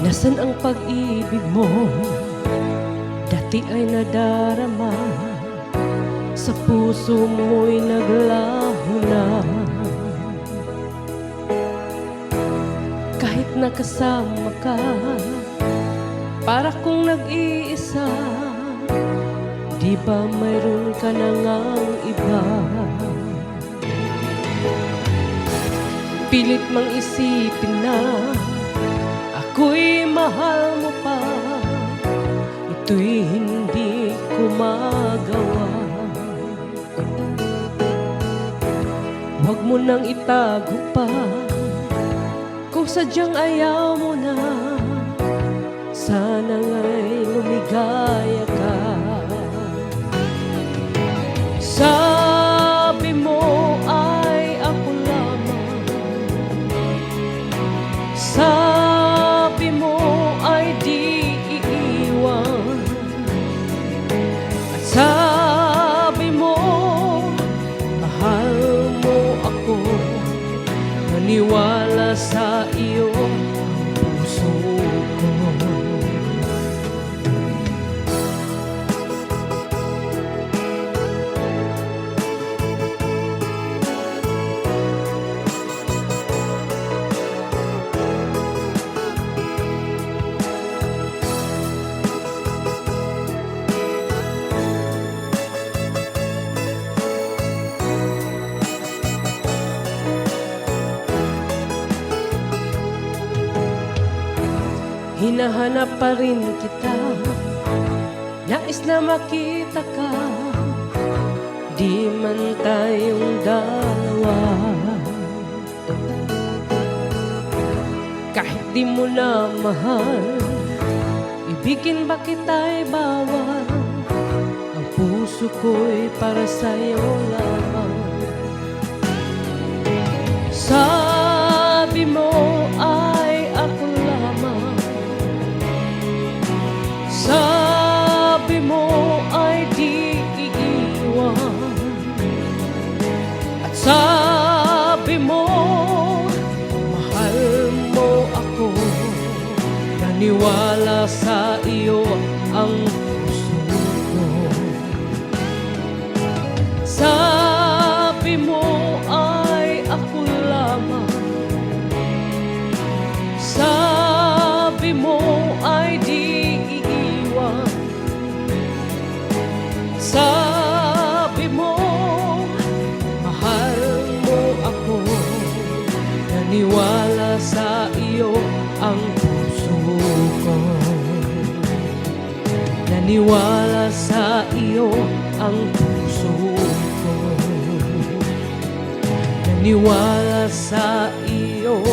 Nasaan ang pag-ibig mo? Dati ay nadarama, sa puso mo'y naglaho na. Kahit nakasama ka, para kung nag-iisa, di ba mayroon ka na ngang iba? Pilit mang isipin na ako'y mahal mo pa, ito'y hindi ko magawa. Huwag mo nang itago pa, kung sadyang ayaw mo na, sana nga'y lumigaya ka. Sabi mo ay ako lamang, sabi mo ay di iiwan, at sabi mo mahal mo ako. Naniwala sa iyo ang puso ko. Hinahanap pa rin kita, nais na makita ka, di man tayong dalawa. Kahit di mo na mahal, ibigin ba kita'y bawal? Ang puso ko'y para sa'yo lamang. Sabi mo ay ako lamang, sabi mo ay di iiwan, at sabi mo mahal mo ako. Naniwala sa iyo ang puso ko. Sabi mo ay ako lamang, sabi mo ay di iiwan, sabi mo mahal mo ako. Naniwala sa iyo ang puso ko. Naniwala sa iyo ang puso ko. Naniwala sa iyo